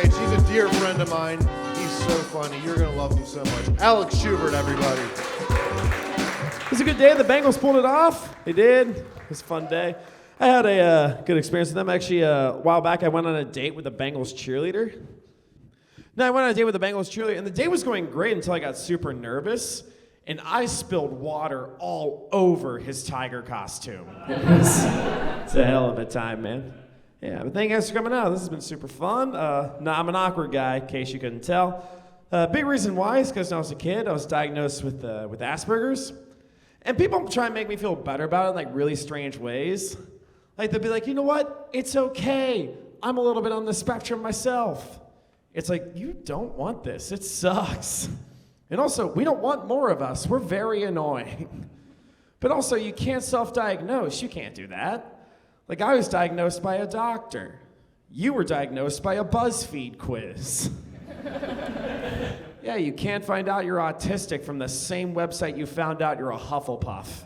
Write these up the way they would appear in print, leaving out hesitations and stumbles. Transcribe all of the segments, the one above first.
stage. He's a dear friend of mine. He's so funny. You're going to love him so much. Alex Schubert, everybody. It was a good day. The Bengals pulled it off. They did. It was a fun day. I had a good experience with them. Actually, a while back, I went on a date with the Bengals cheerleader. No, I went on a date with the Bengals cheerleader, and the day was going great until I got super nervous, and I spilled water all over his tiger costume. It's a hell of a time, man. Yeah, but thank you guys for coming out. This has been super fun. I'm an awkward guy, in case you couldn't tell. Big reason why is because when I was a kid, I was diagnosed with Aspergers. And people try and make me feel better about it in like really strange ways. Like they'll be like, you know what? It's okay. I'm a little bit on the spectrum myself. It's like, you don't want this. It sucks. And also, we don't want more of us. We're very annoying. But also, you can't self-diagnose. You can't do that. Like, I was diagnosed by a doctor. You were diagnosed by a BuzzFeed quiz. Yeah, you can't find out you're autistic from the same website you found out you're a Hufflepuff.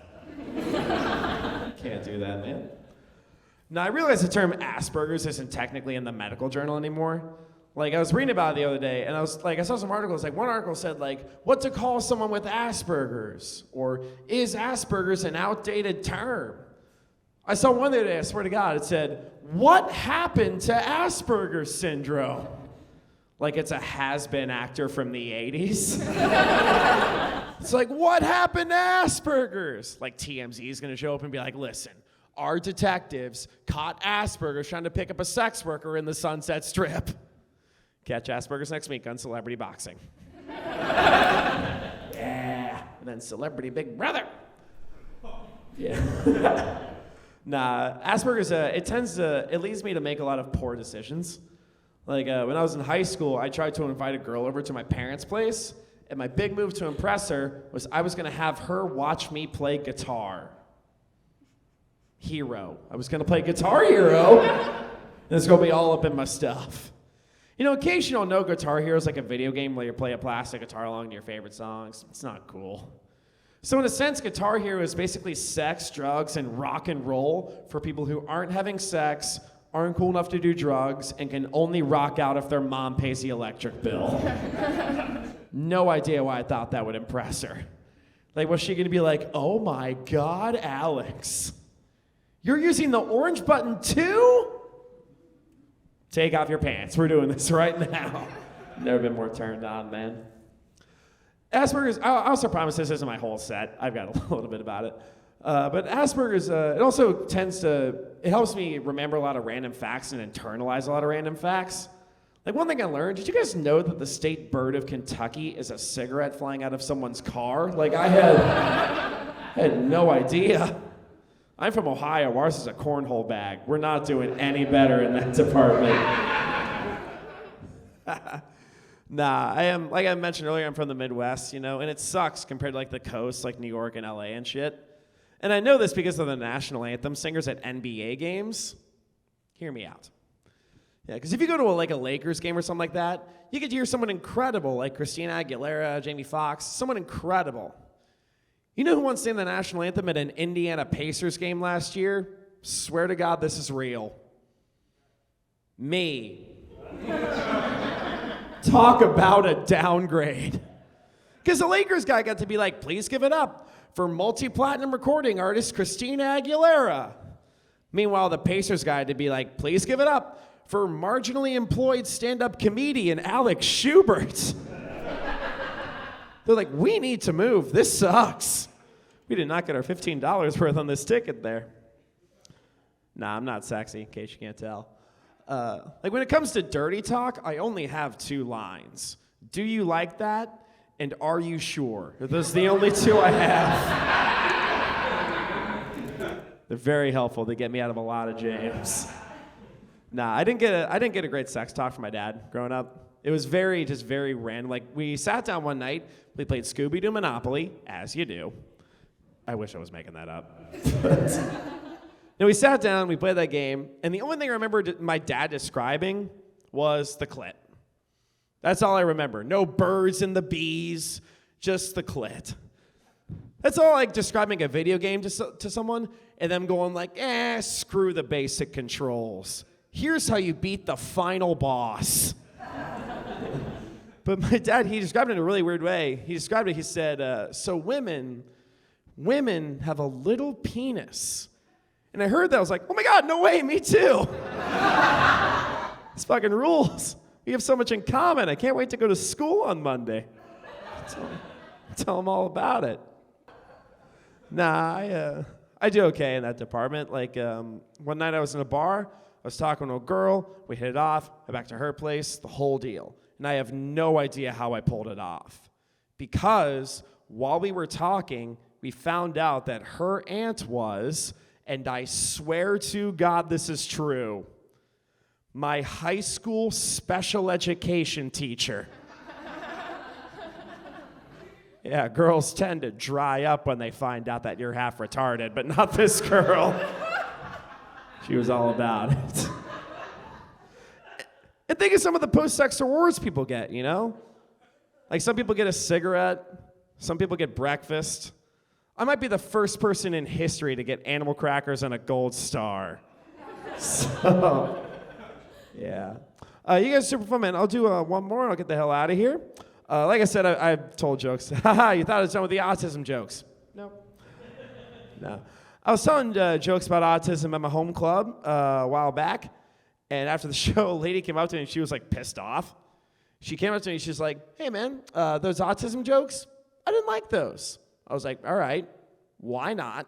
Can't do that, man. Now, I realize the term Aspergers isn't technically in the medical journal anymore. Like, I was reading about it the other day, and I saw some articles, like, one article said, like, what to call someone with Aspergers, or is Aspergers an outdated term? I saw one the other day, I swear to God, it said, what happened to Asperger's syndrome? Like it's a has-been actor from the 80s. It's like, what happened to Asperger's? Like TMZ is gonna show up and be like, listen, our detectives caught Asperger's trying to pick up a sex worker in the Sunset Strip. Catch Asperger's next week on Celebrity Boxing. Yeah, and then Celebrity Big Brother. Yeah. Nah, Asperger's, it leads me to make a lot of poor decisions. Like when I was in high school, I tried to invite a girl over to my parents' place, and my big move to impress her was I was gonna have her watch me play Guitar Hero. I was gonna play Guitar Hero, and it's gonna be all up in my stuff. You know, in case you don't know, Guitar Hero is like a video game where you play a plastic guitar along to your favorite songs. It's not cool. So in a sense, Guitar Hero is basically sex, drugs, and rock and roll for people who aren't having sex, aren't cool enough to do drugs, and can only rock out if their mom pays the electric bill. No idea why I thought that would impress her. Like, was she gonna be like, oh my God, Alex, you're using the orange button too? Take off your pants. We're doing this right now. Never been more turned on, man. Asperger's, I also promise this isn't my whole set. I've got a little bit about it. But Asperger's, it also it helps me remember a lot of random facts and internalize a lot of random facts. Like one thing I learned, did you guys know that the state bird of Kentucky is a cigarette flying out of someone's car? Like I had no idea. I'm from Ohio, ours is a cornhole bag. We're not doing any better in that department. Nah, like I mentioned earlier, I'm from the Midwest, you know, and it sucks compared to like the coast, like New York and LA and shit. And I know this because of the national anthem singers at NBA games. Hear me out. Yeah, because if you go to a Lakers game or something like that, you get to hear someone incredible like Christina Aguilera, Jamie Foxx, someone incredible. You know who once sang the national anthem at an Indiana Pacers game last year? Swear to God, this is real. Me. Talk about a downgrade. Because the Lakers guy got to be like, please give it up for multi-platinum recording artist Christina Aguilera. Meanwhile, the Pacers guy had to be like, please give it up for marginally employed stand-up comedian Alex Schubert. They're like, we need to move. This sucks. We did not get our $15 worth on this ticket there. Nah, I'm not sexy, in case you can't tell. Like when it comes to dirty talk, I only have 2 lines. Do you like that? And are you sure? Those are the only 2 I have. They're very helpful. They get me out of a lot of jams. Nah, I didn't get a great sex talk from my dad growing up. It was very random. Like we sat down one night, we played Scooby Doo Monopoly, as you do. I wish I was making that up. Then we sat down, we played that game, and the only thing I remember my dad describing was the clit. That's all I remember. No birds and the bees, just the clit. That's all like describing a video game to someone, and them going like, screw the basic controls. Here's how you beat the final boss. But my dad, he described it in a really weird way. He described it, he said, so women have a little penis. And I heard that, I was like, oh my God, no way, me too. This fucking rules. We have so much in common. I can't wait to go to school on Monday. Tell them all about it. Nah, I do okay in that department. Like, one night I was in a bar, I was talking to a girl, we hit it off, I back to her place, the whole deal. And I have no idea how I pulled it off. Because while we were talking, we found out that her aunt was, and I swear to God this is true, my high school special education teacher. Yeah, girls tend to dry up when they find out that you're half retarded, but not this girl. She was all about it. And think of some of the post-sex rewards people get, you know? Like some people get a cigarette, some people get breakfast. I might be the first person in history to get animal crackers and a gold star. So, yeah. You guys are super fun, man. I'll do one more and I'll get the hell out of here. Like I said, I've told jokes. Haha, you thought I was done with the autism jokes. No. I was telling jokes about autism at my home club a while back. And after the show, a lady came up to me and she was like pissed off. She came up to me and she's like, hey man, those autism jokes, I didn't like those. I was like, all right, why not?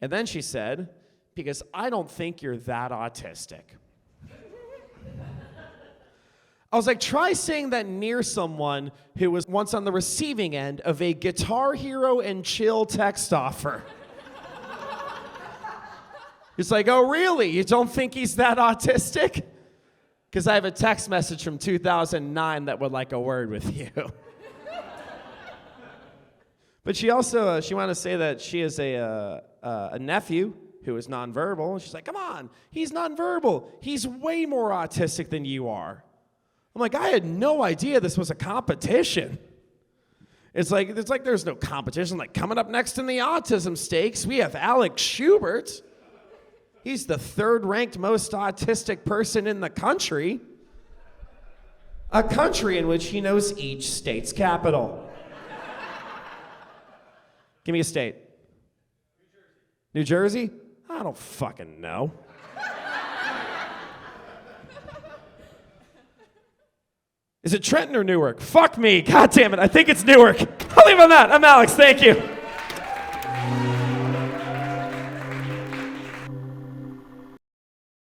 And then she said, because I don't think you're that autistic. I was like, try saying that near someone who was once on the receiving end of a Guitar Hero and Chill text offer. It's like, oh, really? You don't think he's that autistic? Because I have a text message from 2009 that would like a word with you. But she also, she wanted to say that she has a nephew who is nonverbal. And she's like, come on, he's nonverbal. He's way more autistic than you are. I'm like, I had no idea this was a competition. It's like there's no competition. Like coming up next in the autism stakes, we have Alex Schubert. He's the third-ranked most autistic person in the country. A country in which he knows each state's capital. Give me a state. New Jersey? I don't fucking know. Is it Trenton or Newark? Fuck me. God damn it. I think it's Newark. I'll leave on that. I'm Alex. Thank you.